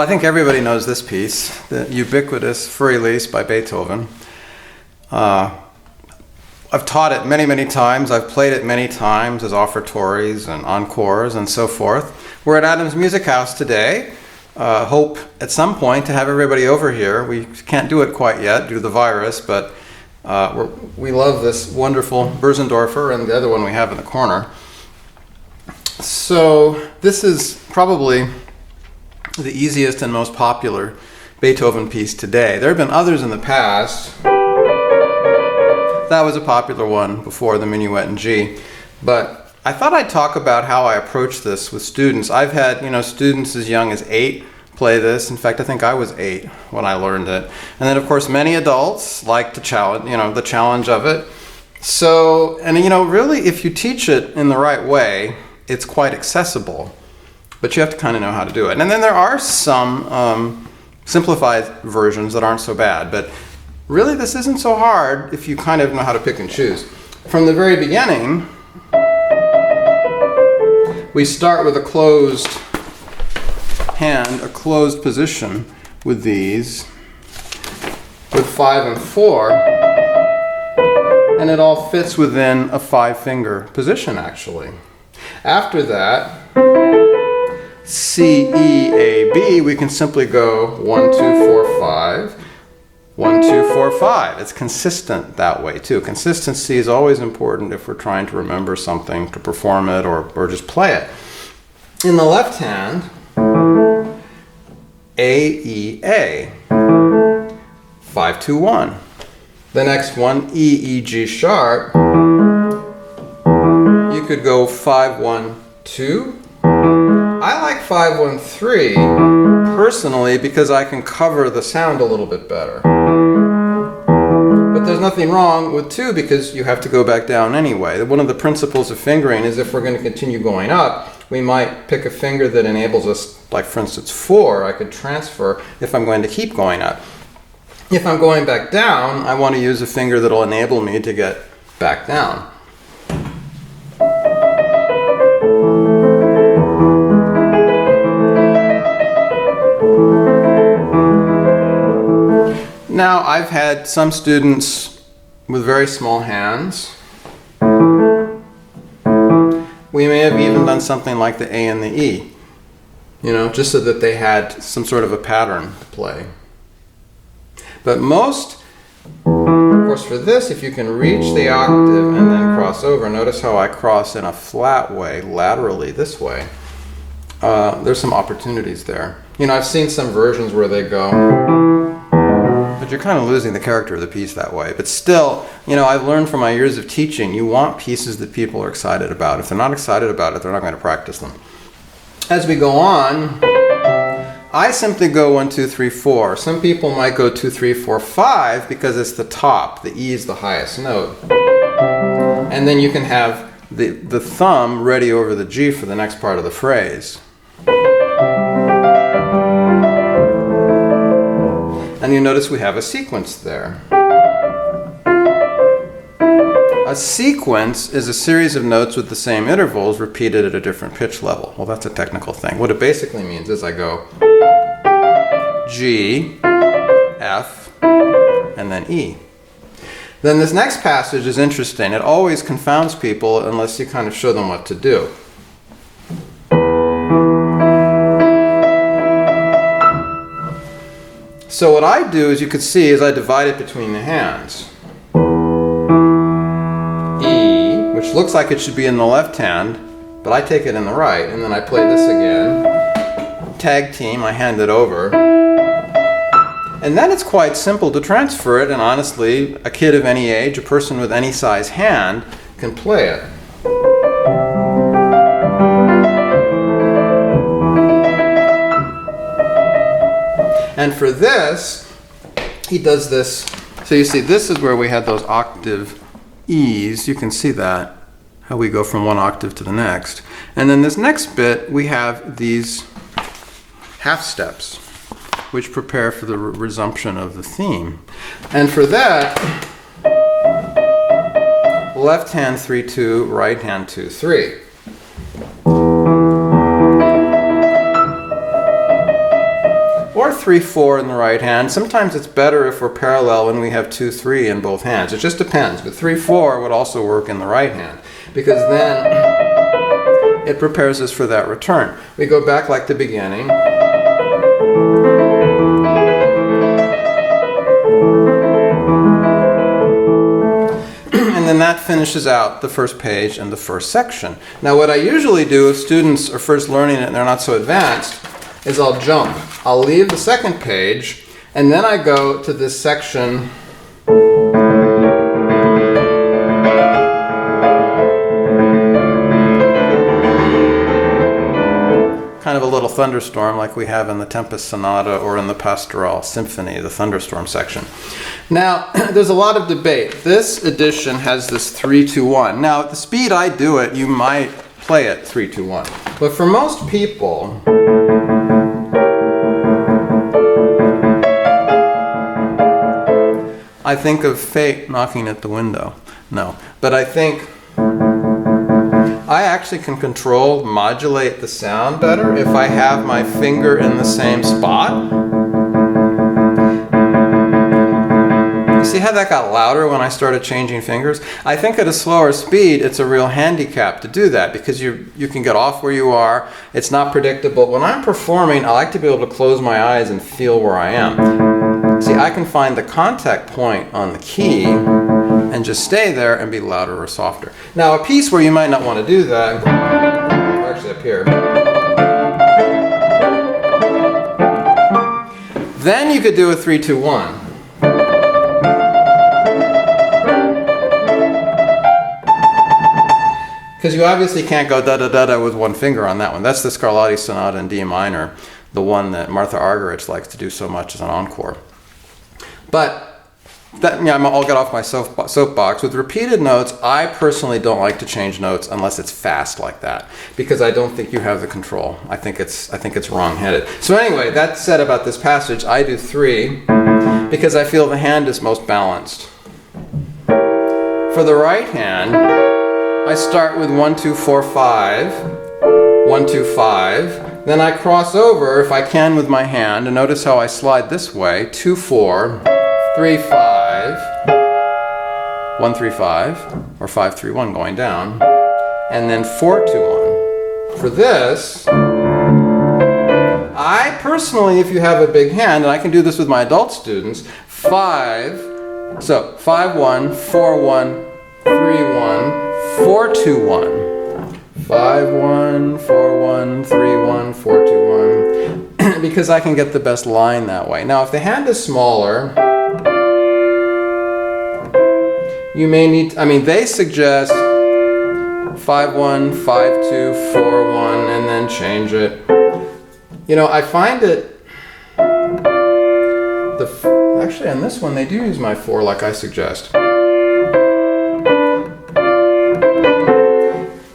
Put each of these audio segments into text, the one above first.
I think everybody knows this piece, the ubiquitous For Elise by Beethoven. I've taught it many, many times. I've played it many times as offertories and encores and so forth. We're at Adams Music House today. Hope at some point to have everybody over here. We can't do it quite yet due to the virus, but we love this wonderful Bösendorfer and the other one we have in the corner. So this is probably the easiest and most popular Beethoven piece today. There have been others in the past. That was a popular one before, the Minuet in G. But I thought I'd talk about how I approach this with students. I've had, students as young as 8 play this. In fact, I think I was 8 when I learned it. And then, of course, many adults like to challenge, the challenge of it. So, and really, if you teach it in the right way, it's quite accessible. But you have to kind of know how to do it. And then there are some simplified versions that aren't so bad. But really, this isn't so hard if you kind of know how to pick and choose. From the very beginning, we start with a closed hand, a closed position with these, with 5 and 4, and it all fits within a 5-finger position, actually. After that, C, E, A, B, we can simply go 1, 2, 4, 5. 1, 2, 4, 5. It's consistent that way too. Consistency is always important if we're trying to remember something, to perform it, or just play it. In the left hand, A, E, A. 5, 2, 1. The next one, E, E, G sharp. You could go 5, 1, 2. I like 5, 1, 3 personally because I can cover the sound a little bit better. But there's nothing wrong with 2 because you have to go back down anyway. One of the principles of fingering is if we're going to continue going up, we might pick a finger that enables us, like for instance 4, I could transfer if I'm going to keep going up. If I'm going back down, I want to use a finger that will enable me to get back down. Now, I've had some students with very small hands. We may have even done something like the A and the E, just so that they had some sort of a pattern to play. But most, of course for this, if you can reach the octave and then cross over, notice how I cross in a flat way, laterally this way. There's some opportunities there. I've seen some versions where they go, but you're kind of losing the character of the piece that way. But still, I've learned from my years of teaching, you want pieces that people are excited about. If they're not excited about it, they're not going to practice them. As we go on, I simply go 1, 2, 3, 4. Some people might go 2, 3, 4, 5 because it's the top. The E is the highest note. And then you can have the thumb ready over the G for the next part of the phrase. And you notice we have a sequence there. A sequence is a series of notes with the same intervals repeated at a different pitch level. Well, that's a technical thing. What it basically means is I go G, F, and then E. Then this next passage is interesting. It always confounds people unless you kind of show them what to do. So what I do, as you can see, is I divide it between the hands. E, which looks like it should be in the left hand, but I take it in the right, and then I play this again. Tag team, I hand it over. And then it's quite simple to transfer it, and honestly, a kid of any age, a person with any size hand, can play it. And for this, he does this. So you see, this is where we had those octave E's. You can see that, how we go from one octave to the next. And then this next bit, we have these half steps, which prepare for the resumption of the theme. And for that, left hand 3, 2, right hand 2, 3. 3/4 in the right hand. Sometimes it's better if we're parallel when we have 2/3 in both hands. It just depends. But 3/4 would also work in the right hand, because then it prepares us for that return. We go back like the beginning. And then that finishes out the first page and the first section. Now what I usually do if students are first learning it and they're not so advanced is I'll jump. I'll leave the second page and then I go to this section kind of a little thunderstorm like we have in the Tempest Sonata or in the Pastoral Symphony, the Thunderstorm section. Now, there's a lot of debate. This edition has this 3-2-1. Now, at the speed I do it, you might play it 3-2-1. But for most people, I think of fate knocking at the window. No, but I think I actually can control, modulate the sound better if I have my finger in the same spot. You see how that got louder when I started changing fingers? I think at a slower speed, it's a real handicap to do that because you can get off where you are. It's not predictable. When I'm performing, I like to be able to close my eyes and feel where I am. See, I can find the contact point on the key and just stay there and be louder or softer. Now, a piece where you might not want to do that, or actually up here, then you could do a 3-2-1. Because you obviously can't go da-da-da-da with one finger on that one. That's the Scarlatti Sonata in D minor, the one that Martha Argerich likes to do so much as an encore. But that, I'll get off my soapbox. With repeated notes, I personally don't like to change notes unless it's fast like that, because I don't think you have the control. I think it's wrong-headed. So anyway, that said about this passage, I do 3 because I feel the hand is most balanced. For the right hand, I start with 1, 2, 4, 5, 1, 2, 5. Then I cross over, if I can, with my hand, and notice how I slide this way, 2, 4, 3, 5, 1, 3, 5, or 5, 3, 1 going down, and then 4, 2, 1. For this, I personally, if you have a big hand, and I can do this with my adult students, 5, 1, 4, 1, 3, 1, 4, 2, 1. 5, 1, 4, 1, 3, 1, 4, 2, 1. Because I can get the best line that way. Now, if the hand is smaller, you may need, they suggest 5, 1, 5, 2, 4, 1, and then change it. I find it, actually on this one they do use my 4 like I suggest.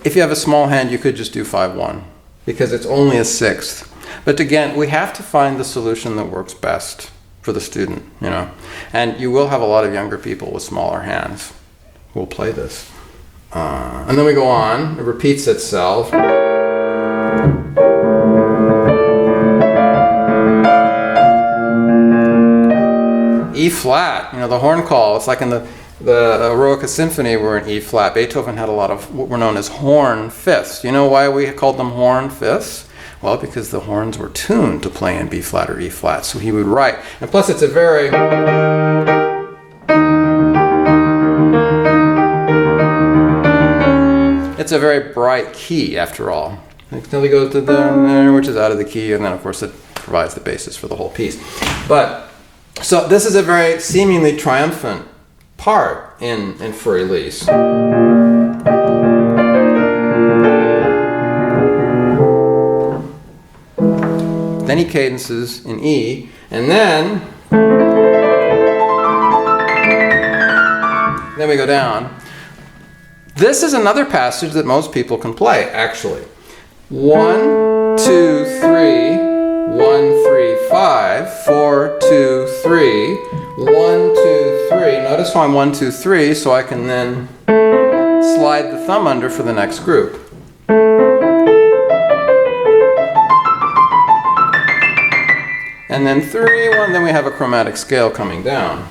If you have a small hand, you could just do 5, 1, because it's only a 1/6. But again, we have to find the solution that works best for the student, And you will have a lot of younger people with smaller hands who will play this. And then we go on, it repeats itself. E flat, the horn call, it's like in the Eroica Symphony were in E flat. Beethoven had a lot of what were known as horn fifths. You know why we called them horn fifths? Well, because the horns were tuned to play in B flat or E flat. So he would write. And plus it's a very... It's a very bright key, after all. Until he goes to the, which is out of the key, and then of course it provides the basis for the whole piece. So this is a very seemingly triumphant part in for Elise. Then he cadences in E, and then we go down. This is another passage that most people can play, actually. 1, 2, 3, 1, 3, 5, 4, 2, 3, 1, 2, 3. Notice how I'm 1, 2, 3, so I can then slide the thumb under for the next group. And then 3, 1, then we have a chromatic scale coming down.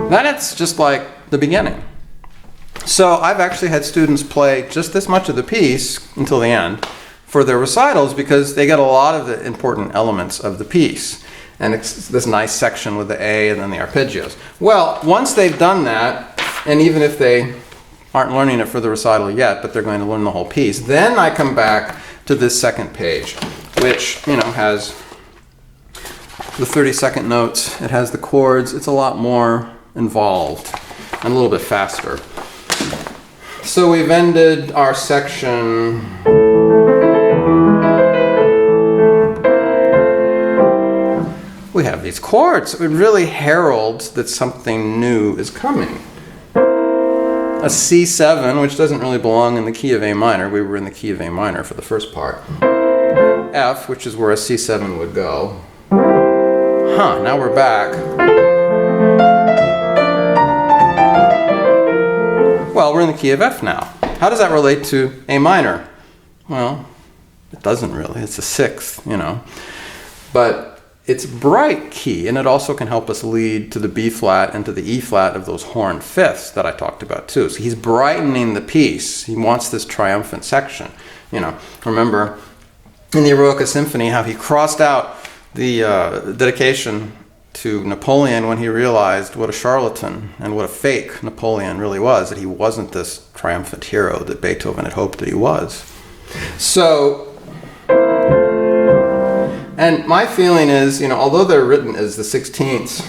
Then it's just like the beginning. So I've actually had students play just this much of the piece until the end for their recitals because they get a lot of the important elements of the piece. And it's this nice section with the A and then the arpeggios. Well, once they've done that, and even if they aren't learning it for the recital yet, but they're going to learn the whole piece, then I come back to this second page, which, has the 30-second notes. It has the chords. It's a lot more involved and a little bit faster. So we've ended our section. We have these chords. It really heralds that something new is coming. A C7, which doesn't really belong in the key of A minor. We were in the key of A minor for the first part. F, which is where a C7 would go. Now we're back. Well, we're in the key of F now. How does that relate to A minor? Well, it doesn't really. It's a 6th, But it's bright key, and it also can help us lead to the B flat and to the E flat of those horn fifths that I talked about too. So he's brightening the piece. He wants this triumphant section. Remember in the Eroica Symphony how he crossed out the dedication to Napoleon when he realized what a charlatan and what a fake Napoleon really was, that he wasn't this triumphant hero that Beethoven had hoped that he was. So, and my feeling is, although they're written as the 16ths,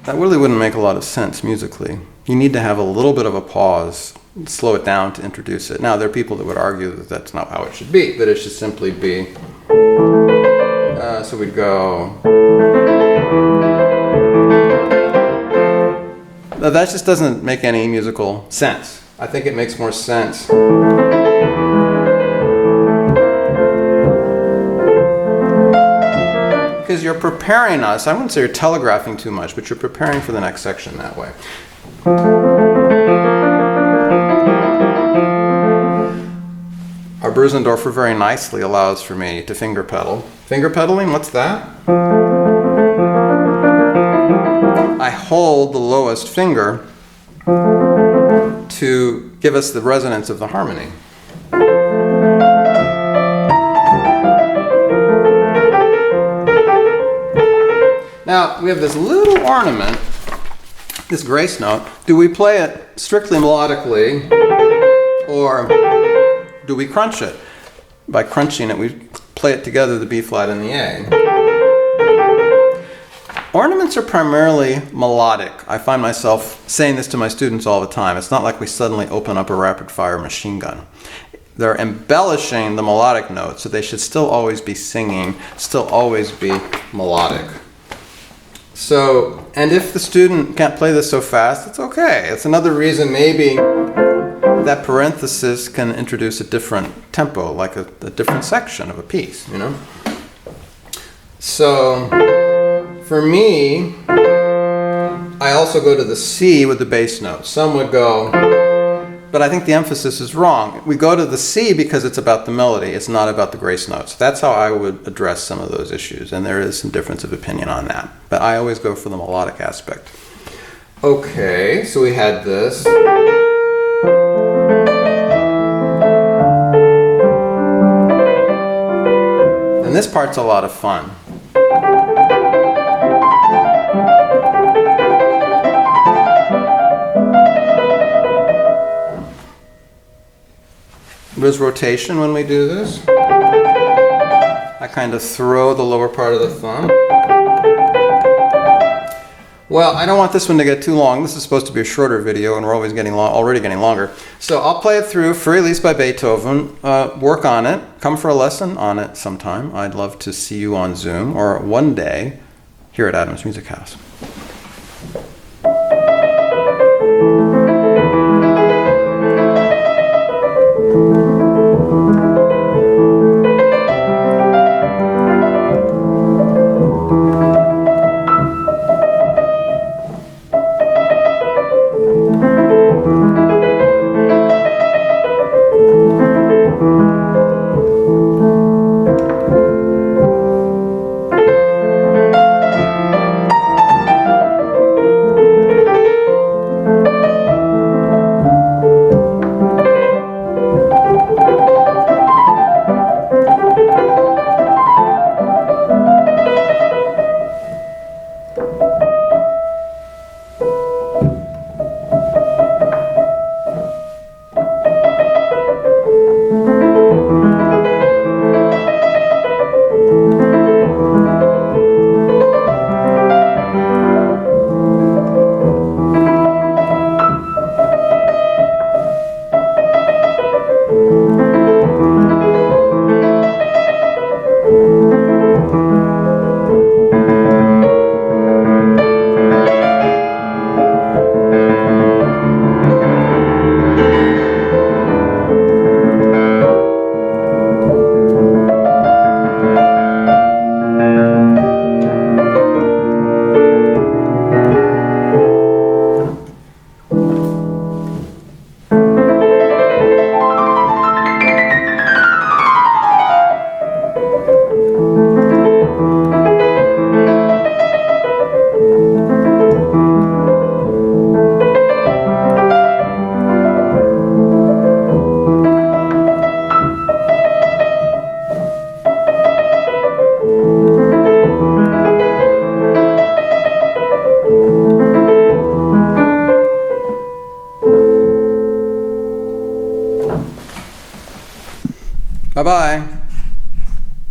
that really wouldn't make a lot of sense musically. You need to have a little bit of a pause, slow it down to introduce it. Now, there are people that would argue that that's not how it should be, that it should simply be, so we'd go, that just doesn't make any musical sense. I think it makes more sense because you're preparing us. I wouldn't say you're telegraphing too much, but you're preparing for the next section that way. Our Bösendorfer very nicely allows for me to finger pedal. Finger pedaling, what's that? I hold the lowest finger to give us the resonance of the harmony. Now, we have this little ornament, this grace note. Do we play it strictly melodically, or do we crunch it? By crunching it, we play it together, the B flat and the A. Ornaments are primarily melodic. I find myself saying this to my students all the time. It's not like we suddenly open up a rapid-fire machine gun. They're embellishing the melodic notes, so they should still always be singing, still always be melodic. So, and if the student can't play this so fast, it's okay. It's another reason maybe that parenthesis can introduce a different tempo, like a different section of a piece, So, for me, I also go to the C with the bass note. Some would go, but I think the emphasis is wrong. We go to the C because it's about the melody. It's not about the grace notes. That's how I would address some of those issues, and there is some difference of opinion on that. But I always go for the melodic aspect. Okay, so we had this. And this part's a lot of fun. There's rotation when we do this. I kind of throw the lower part of the thumb. Well, I don't want this one to get too long. This is supposed to be a shorter video, and we're already getting longer. So I'll play it through for Elise by Beethoven. Work on it. Come for a lesson on it sometime. I'd love to see you on Zoom or one day here at Adams Music House. Bye-bye.